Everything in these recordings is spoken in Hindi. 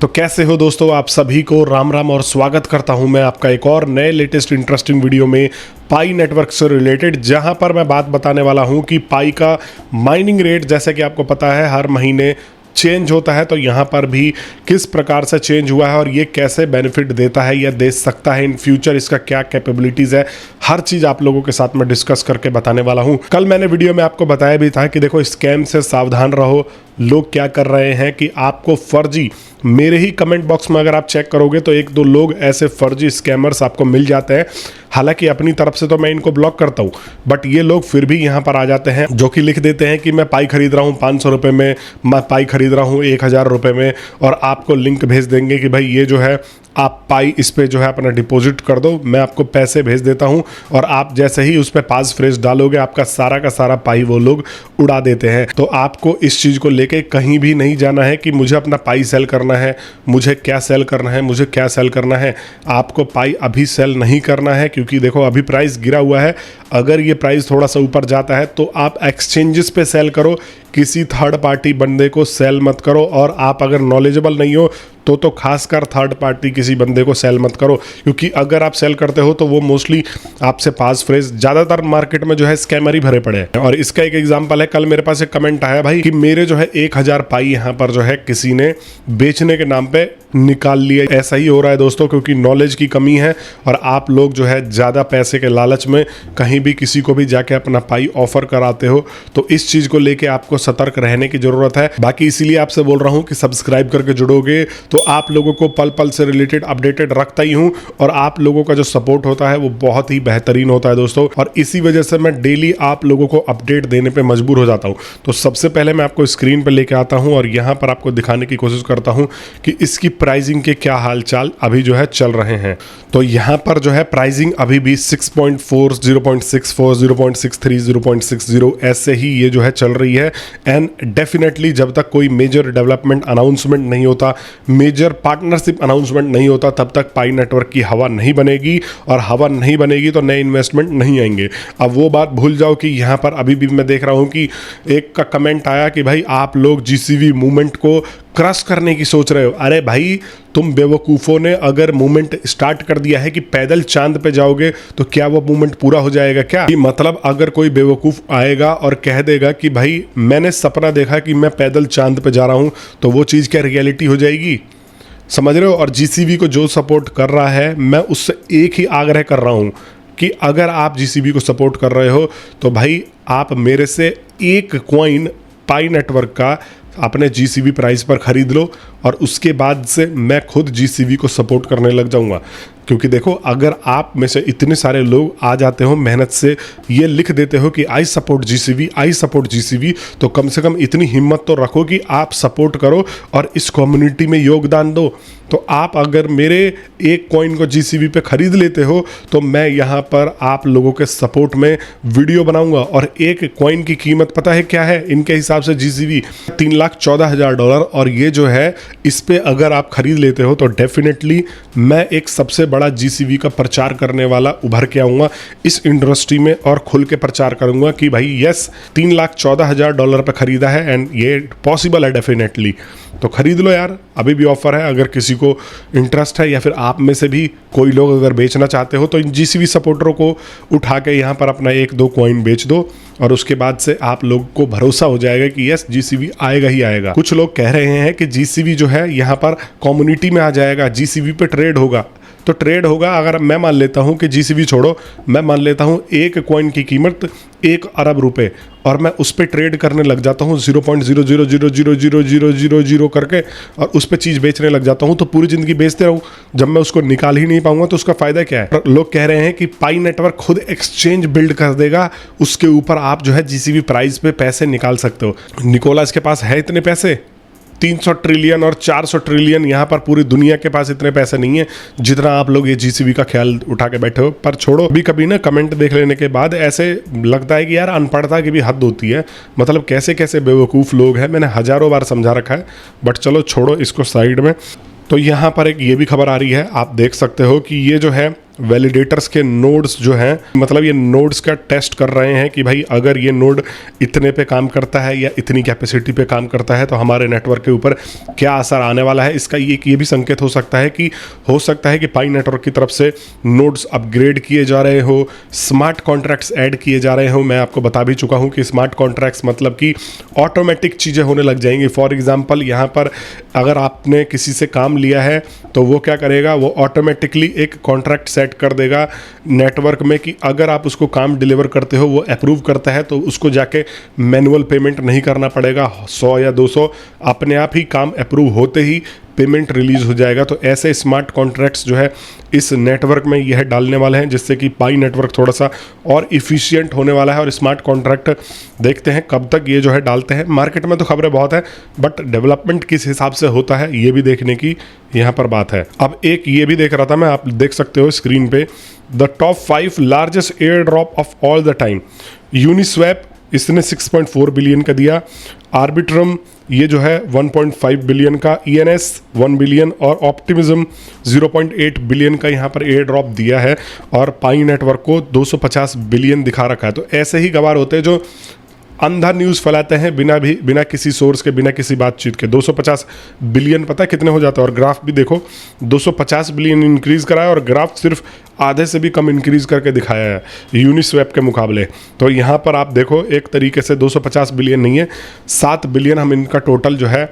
तो कैसे हो दोस्तों, आप सभी को राम राम और स्वागत करता हूं मैं आपका एक और नए लेटेस्ट इंटरेस्टिंग वीडियो में पाई नेटवर्क से रिलेटेड, जहां पर मैं बात बताने वाला हूं कि पाई का माइनिंग रेट जैसे कि आपको पता है हर महीने चेंज होता है। तो यहाँ पर भी किस प्रकार से चेंज हुआ है और ये कैसे बेनिफिट देता है या दे सकता है इन फ्यूचर, इसका क्या कैपेबिलिटीज़ है, हर चीज़ आप लोगों के साथ में डिस्कस करके बताने वाला हूँ। कल मैंने वीडियो में आपको बताया भी था कि देखो स्कैम से सावधान रहो। लोग क्या कर रहे हैं कि आपको फर्जी, मेरे ही कमेंट बॉक्स में अगर आप चेक करोगे तो एक दो लोग ऐसे फर्जी स्कैमर्स आपको मिल जाते हैं। हालांकि अपनी तरफ से तो मैं इनको ब्लॉक करता हूँ, बट ये लोग फिर भी यहाँ पर आ जाते हैं जो कि लिख देते हैं कि मैं पाई खरीद रहा हूँ 500 रुपये में, मैं पाई खरीद रहा हूँ 1000 रुपये में, और आपको लिंक भेज देंगे कि भाई ये जो है आप पाई इस पे जो है अपना डिपॉजिट कर दो, मैं आपको पैसे भेज देता हूं। और आप जैसे ही उस पे पास फ्रेज डालोगे आपका सारा का सारा पाई वो लोग उड़ा देते हैं। तो आपको इस चीज़ को लेके कहीं भी नहीं जाना है कि मुझे अपना पाई सेल करना है, मुझे क्या सेल करना है, मुझे क्या सेल करना है। आपको पाई अभी सेल नहीं करना है, क्योंकि देखो अभी प्राइस गिरा हुआ है। अगर ये प्राइस थोड़ा सा ऊपर जाता है तो आप एक्सचेंजेस पे सेल करो, किसी थर्ड पार्टी बंदे को सेल मत करो। और आप अगर नॉलेजेबल नहीं हो तो खासकर थर्ड पार्टी किसी बंदे को सेल मत करो, क्योंकि अगर आप सेल करते हो तो वो मोस्टली आपसे पास फ्रेज, ज़्यादातर मार्केट में जो है स्कैमर ही भरे पड़े हैं। और इसका एक एग्जांपल है, कल मेरे पास एक कमेंट आया भाई कि मेरे जो है 1000 पाई यहाँ पर जो है किसी ने बेचने के नाम पे निकाल लिए। ऐसा ही हो रहा है दोस्तों, क्योंकि नॉलेज की कमी है और आप लोग जो है ज़्यादा पैसे के लालच में कहीं भी किसी को भी जाके अपना पाई ऑफर कराते हो। तो इस चीज़ को लेके आपको सतर्क रहने की ज़रूरत है। बाकी इसीलिए आपसे बोल रहा हूँ कि सब्सक्राइब करके जुड़ोगे तो आप लोगों को पल पल से रिलेटेड अपडेटेड रखता ही हूँ, और आप लोगों का जो सपोर्ट होता है वो बहुत ही बेहतरीन होता है दोस्तों। और इसी वजह से मैं डेली आप लोगों को अपडेट देने पे मजबूर हो जाता हूँ। तो सबसे पहले मैं आपको स्क्रीन पे लेके आता हूँ और यहाँ पर आपको दिखाने की कोशिश करता हूँ कि इसकी प्राइसिंग के क्या हाल चाल अभी जो है चल रहे हैं। तो यहाँ पर जो है प्राइसिंग अभी भी 6.4, 0.64, 0.63, 0.60 ऐसे ही ये जो है चल रही है। एंड डेफिनेटली जब तक कोई मेजर डेवलपमेंट अनाउंसमेंट नहीं होता, मेजर पार्टनरशिप अनाउंसमेंट नहीं होता, तब तक पाई नेटवर्क की हवा नहीं बनेगी, और हवा नहीं बनेगी तो नए इन्वेस्टमेंट नहीं आएंगे। अब वो बात भूल जाओ कि यहाँ पर अभी भी मैं देख रहा हूँ कि एक का कमेंट आया कि भाई आप लोग जीसीवी मूवमेंट को क्रश करने की सोच रहे हो। अरे भाई तुम बेवकूफ़ों ने अगर मूवमेंट स्टार्ट कर दिया है कि पैदल चांद पे जाओगे तो क्या वो मूवमेंट पूरा हो जाएगा क्या? मतलब अगर कोई बेवकूफ़ आएगा और कह देगा कि भाई मैंने सपना देखा कि मैं पैदल चांद पे जा रहा हूँ, तो वो चीज़ क्या रियलिटी हो जाएगी? समझ रहे हो? और जीसीबी को जो सपोर्ट कर रहा है, मैं उससे एक ही आग्रह कर रहा हूँ कि अगर आप जीसीबी को सपोर्ट कर रहे हो तो भाई आप मेरे से एक कॉइन पाई नेटवर्क का अपने जीसीबी प्राइस पर खरीद लो, और उसके बाद से मैं खुद जीसीबी को सपोर्ट करने लग जाऊंगा। क्योंकि देखो अगर आप में से इतने सारे लोग आ जाते हो, मेहनत से ये लिख देते हो कि I support GCB, I support GCB, तो कम से कम इतनी हिम्मत तो रखो कि आप सपोर्ट करो और इस कम्युनिटी में योगदान दो। तो आप अगर मेरे एक कॉइन को जीसीबी पे खरीद लेते हो तो मैं यहाँ पर आप लोगों के सपोर्ट में वीडियो बनाऊंगा। और एक कॉइन की कीमत पता है क्या है इनके हिसाब से? जीसीबी $3,14,000। और ये जो है इस पे अगर आप खरीद लेते हो तो डेफिनेटली मैं एक सबसे बड़ा जीसीबी का प्रचार करने वाला उभर के आऊँगा इस इंडस्ट्री में, और खुल के प्रचार करूँगा कि भाई यस $3,14,000 पे खरीदा है एंड ये पॉसिबल है डेफिनेटली। तो खरीद लो यार, अभी भी ऑफर है। अगर किसी को इंटरेस्ट है या फिर आप में से भी कोई लोग अगर बेचना चाहते हो तो इन जीसीबी सपोर्टरों को उठा के यहाँ पर अपना 1-2 कॉइन बेच दो, और उसके बाद से आप लोगों को भरोसा हो जाएगा कि यस जीसीबी आएगा ही आएगा। कुछ लोग कह रहे हैं कि जीसीबी जो है यहाँ पर कम्युनिटी में आ जाएगा, जीसीबी पे ट्रेड होगा। तो ट्रेड होगा, अगर मैं मान लेता हूँ कि जीसीबी छोड़ो, मैं मान लेता हूँ एक कॉइन की कीमत 1 अरब रुपए, और मैं उस पर ट्रेड करने लग जाता हूँ 0.00000000 करके, और उस पर चीज़ बेचने लग जाता हूँ, तो पूरी ज़िंदगी बेचते रहूँ। जब मैं उसको निकाल ही नहीं पाऊंगा तो उसका फ़ायदा क्या है? लोग कह रहे हैं कि पाई नेटवर्क खुद एक्सचेंज बिल्ड कर देगा, उसके ऊपर आप जो है जीसीबी प्राइस पे पैसे निकाल सकते हो। निकोलस के पास है इतने पैसे? 300 ट्रिलियन और 400 ट्रिलियन, यहाँ पर पूरी दुनिया के पास इतने पैसे नहीं है जितना आप लोग ये जीसीबी का ख्याल उठा के बैठे हो। पर छोड़ो, कभी कभी ना कमेंट देख लेने के बाद ऐसे लगता है कि यार अनपढ़ता की भी हद होती है। मतलब कैसे कैसे बेवकूफ़ लोग हैं, मैंने हज़ारों बार समझा रखा है, बट चलो छोड़ो इसको साइड में। तो यहाँ पर एक ये भी खबर आ रही है, आप देख सकते हो कि ये जो है वैलिडेटर्स के नोड्स जो हैं, मतलब ये नोड्स का टेस्ट कर रहे हैं कि भाई अगर ये नोड इतने पे काम करता है या इतनी कैपेसिटी पे काम करता है तो हमारे नेटवर्क के ऊपर क्या असर आने वाला है। इसका ये भी संकेत हो सकता है कि पाई नेटवर्क की तरफ से नोड्स अपग्रेड किए जा रहे हो, स्मार्ट कॉन्ट्रैक्ट्स ऐड किए जा रहे हो। मैं आपको बता भी चुका हूँ कि स्मार्ट कॉन्ट्रैक्ट्स मतलब कि ऑटोमेटिक चीज़ें होने लग जाएंगी। फॉर एग्जांपल यहाँ पर अगर आपने किसी से काम लिया है तो वो क्या करेगा, वो ऑटोमेटिकली एक कॉन्ट्रैक्ट सेट कर देगा नेटवर्क में कि अगर आप उसको काम डिलीवर करते हो, वो अप्रूव करता है तो उसको जाके मैनुअल पेमेंट नहीं करना पड़ेगा 100 या 200, अपने आप ही काम अप्रूव होते ही पेमेंट रिलीज हो जाएगा। तो ऐसे स्मार्ट कॉन्ट्रैक्ट्स जो है इस नेटवर्क में यह डालने वाले हैं जिससे कि पाई नेटवर्क थोड़ा सा और इफ़िशियंट होने वाला है। और स्मार्ट कॉन्ट्रैक्ट देखते हैं कब तक ये जो है डालते हैं। मार्केट में तो खबरें बहुत है बट डेवलपमेंट किस हिसाब से होता है ये भी देखने की यहाँ पर बात है। अब एक ये भी देख रहा था मैं, आप देख सकते हो स्क्रीन पे, the top 5 largest air drop of all the time. Uniswap इसने 6.4 बिलियन का दिया, आर्बिट्रम ये जो है 1.5 बिलियन का, ENS 1 बिलियन और ऑप्टिमिज्म 0.8 बिलियन का यहाँ पर एयर ड्रॉप दिया है और पाई नेटवर्क को 250 बिलियन दिखा रखा है। तो ऐसे ही गवार होते हैं जो अंधा न्यूज़ फैलाते हैं बिना किसी सोर्स के, बिना किसी बातचीत के। 250 बिलियन पता है कितने हो जाता है। और ग्राफ भी देखो, 250 बिलियन इंक्रीज करा है और ग्राफ सिर्फ आधे से भी कम इंक्रीज करके दिखाया है यूनिस्वैप के मुकाबले। तो यहाँ पर आप देखो एक तरीके से 250 बिलियन नहीं है, 7 बिलियन हम इनका टोटल जो है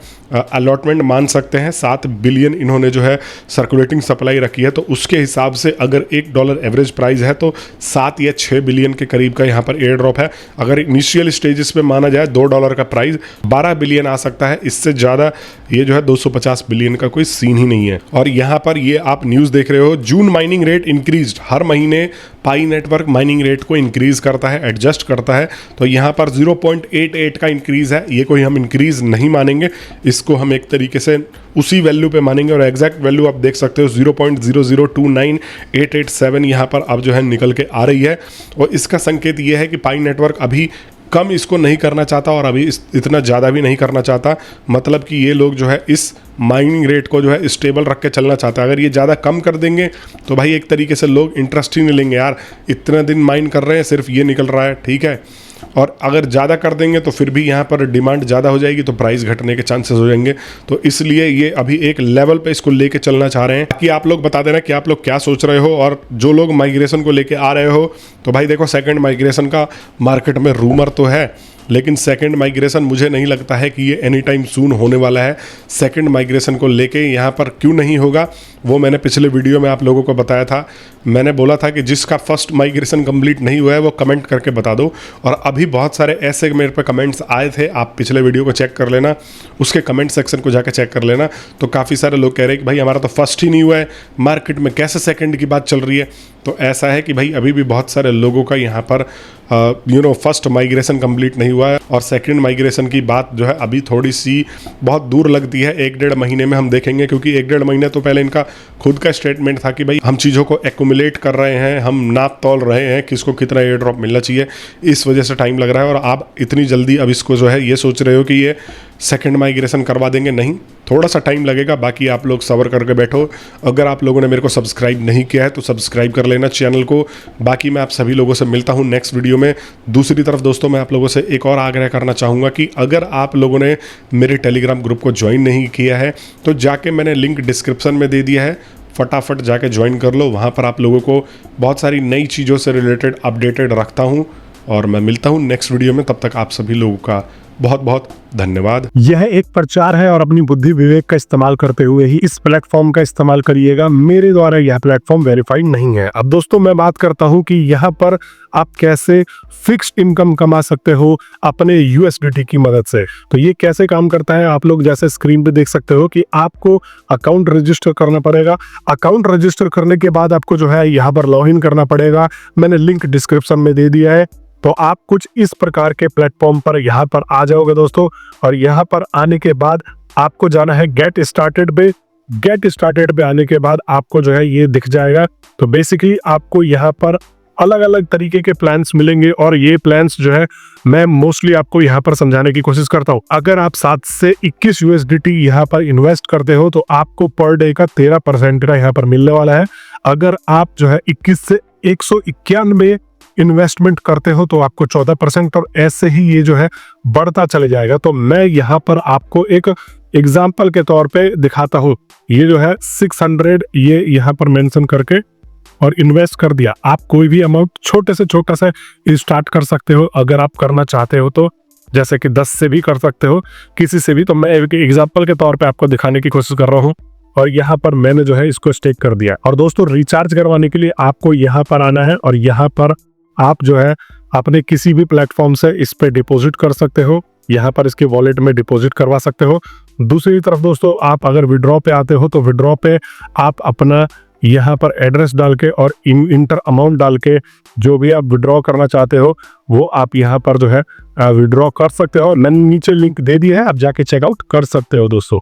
अलॉटमेंट मान सकते हैं। 7 बिलियन इन्होंने जो है सर्कुलेटिंग सप्लाई रखी है। तो उसके हिसाब से अगर $1 एवरेज प्राइस है तो 7 या 6 बिलियन के करीब का यहाँ पर एयर ड्रॉप है। अगर इनिशियल स्टेजेस पे माना जाए $2 का प्राइस 12 बिलियन आ सकता है। इससे ज़्यादा ये जो है 250 बिलियन का कोई सीन ही नहीं है। और यहाँ पर ये आप न्यूज़ देख रहे हो, जून माइनिंग रेट इंक्रीज। हर महीने पाई नेटवर्क माइनिंग रेट को इंक्रीज करता है, एडजस्ट करता है। तो यहाँ पर 0.88 का इंक्रीज है। ये कोई हम इंक्रीज नहीं मानेंगे, इसको हम एक तरीके से उसी वैल्यू पे मानेंगे। और एग्जैक्ट वैल्यू आप देख सकते हो 0.0029887 यहाँ पर अब जो है निकल के आ रही है। और इसका संकेत ये है कि पाई नेटवर्क अभी कम इसको नहीं करना चाहता और अभी इतना ज़्यादा भी नहीं करना चाहता। मतलब कि ये लोग जो है इस माइनिंग रेट को जो है स्टेबल रख के चलना चाहता है। अगर ये ज़्यादा कम कर देंगे तो भाई एक तरीके से लोग इंटरेस्ट ही नहीं लेंगे, यार इतने दिन माइन कर रहे हैं सिर्फ ये निकल रहा है, ठीक है। और अगर ज़्यादा कर देंगे तो फिर भी यहाँ पर डिमांड ज़्यादा हो जाएगी तो प्राइस घटने के चांसेस हो जाएंगे। तो इसलिए ये अभी एक लेवल पे इसको लेके चलना चाह रहे हैं। कि आप लोग बता देना कि आप लोग क्या सोच रहे हो। और जो लोग माइग्रेशन को लेके आ रहे हो तो भाई देखो, सेकंड माइग्रेशन का मार्केट में रूमर तो है, लेकिन सेकंड माइग्रेशन मुझे नहीं लगता है कि ये एनी टाइम सून होने वाला है। सेकंड माइग्रेशन को लेके यहाँ पर क्यों नहीं होगा वो मैंने पिछले वीडियो में आप लोगों को बताया था। मैंने बोला था कि जिसका फर्स्ट माइग्रेशन कंप्लीट नहीं हुआ है वो कमेंट करके बता दो। और अभी बहुत सारे ऐसे मेरे पे कमेंट्स आए थे, आप पिछले वीडियो को चेक कर लेना, उसके कमेंट सेक्शन को जाकर चेक कर लेना। तो काफ़ी सारे लोग कह रहे हैं कि भाई हमारा तो फर्स्ट ही नहीं हुआ है, मार्केट में कैसे सेकंड की बात चल रही है। तो ऐसा है कि भाई अभी भी बहुत सारे लोगों का यहाँ पर फर्स्ट माइग्रेशन कंप्लीट नहीं हुआ है और सेकंड माइग्रेशन की बात जो है अभी थोड़ी सी बहुत दूर लगती है। 1-1.5 महीने में हम देखेंगे, क्योंकि 1-1.5 महीने तो पहले इनका खुद का स्टेटमेंट था कि भाई हम चीज़ों को एक्यूमुलेट कर रहे हैं, हम नाप तोल रहे हैं किसको कितना एयर ड्रॉप मिलना चाहिए, इस वजह से टाइम लग रहा है। और आप इतनी जल्दी अब इसको जो है ये सोच रहे हो कि ये सेकंड माइग्रेशन करवा देंगे, नहीं, थोड़ा सा टाइम लगेगा। बाकी आप लोग सब्र करके बैठो। अगर आप लोगों ने मेरे को सब्सक्राइब नहीं किया है तो सब्सक्राइब कर लेना चैनल को। बाकी मैं आप सभी लोगों से मिलता हूं नेक्स्ट वीडियो में। दूसरी तरफ दोस्तों, मैं आप लोगों से एक और आग्रह करना चाहूँगा कि अगर आप लोगों ने मेरे टेलीग्राम ग्रुप को ज्वाइन नहीं किया है तो जाके मैंने लिंक डिस्क्रिप्शन में दे दिया है, फटाफट जाके ज्वाइन कर लो। वहाँ पर आप लोगों को बहुत सारी नई चीज़ों से रिलेटेड अपडेटेड रखता हूँ। और मैं मिलता हूँ नेक्स्ट वीडियो में, तब तक आप सभी लोगों का बहुत बहुत धन्यवाद। यह एक प्रचार है और अपनी बुद्धि विवेक का इस्तेमाल करते हुए ही इस प्लेटफॉर्म का इस्तेमाल करिएगा। मेरे द्वारा यह प्लेटफॉर्म वेरीफाइड नहीं है। अब दोस्तों, मैं बात करता हूं कि यहाँ पर आप कैसे फिक्स्ड इनकम कमा सकते हो अपने USDT की मदद से। तो ये कैसे काम करता है, आप लोग जैसे स्क्रीन पे देख सकते हो कि आपको अकाउंट रजिस्टर करना पड़ेगा। अकाउंट रजिस्टर करने के बाद आपको जो है यहाँ पर लॉग इन करना पड़ेगा। मैंने लिंक डिस्क्रिप्शन में दे दिया है। तो आप कुछ इस प्रकार के प्लेटफॉर्म पर यहाँ पर आ जाओगे दोस्तों। और यहाँ पर आने के बाद आपको जाना है गेट स्टार्टेड पे। गेट स्टार्टेड पे आने के बाद आपको जो है ये दिख जाएगा। तो बेसिकली आपको यहाँ पर अलग अलग तरीके के प्लान्स मिलेंगे और ये प्लान्स जो है मैं मोस्टली आपको यहाँ पर समझाने की कोशिश करता हूँ। अगर आप 7 से 21 USDT यहाँ पर इन्वेस्ट करते हो तो आपको पर डे का 13% का यहाँ पर मिलने वाला है। अगर आप जो है 21 से 191 इन्वेस्टमेंट करते हो तो आपको 14%, और ऐसे ही ये जो है बढ़ता चले जाएगा। तो मैं यहाँ पर आपको एक एग्जाम्पल के तौर पे दिखाता हूँ। ये जो है 600 ये यहाँ पर मेंशन करके और इन्वेस्ट कर दिया। आप कोई भी अमाउंट छोटे से छोटा सा स्टार्ट कर सकते हो अगर आप करना चाहते हो तो, जैसे कि 10 से भी कर सकते हो, किसी से भी। तो मैं एक एग्जाम्पल के तौर पे आपको दिखाने की कोशिश कर रहा हूँ। और यहाँ पर मैंने जो है इसको स्टेक कर दिया। और दोस्तों रिचार्ज करवाने के लिए आपको यहाँ पर आना है और यहाँ पर आप जो है अपने किसी भी प्लेटफॉर्म से इस पे डिपॉजिट कर सकते हो। यहाँ पर इसके वॉलेट में डिपॉजिट करवा सकते हो। दूसरी तरफ दोस्तों आप अगर विड्रॉ पे आते हो तो विड्रॉ पे आप अपना यहाँ पर एड्रेस डाल के और इंटर अमाउंट डाल के जो भी आप विड्रॉ करना चाहते हो वो आप यहाँ पर जो है विड्रॉ कर सकते हो। मैंने नीचे लिंक दे दिया है, आप जाके चेकआउट कर सकते हो दोस्तों।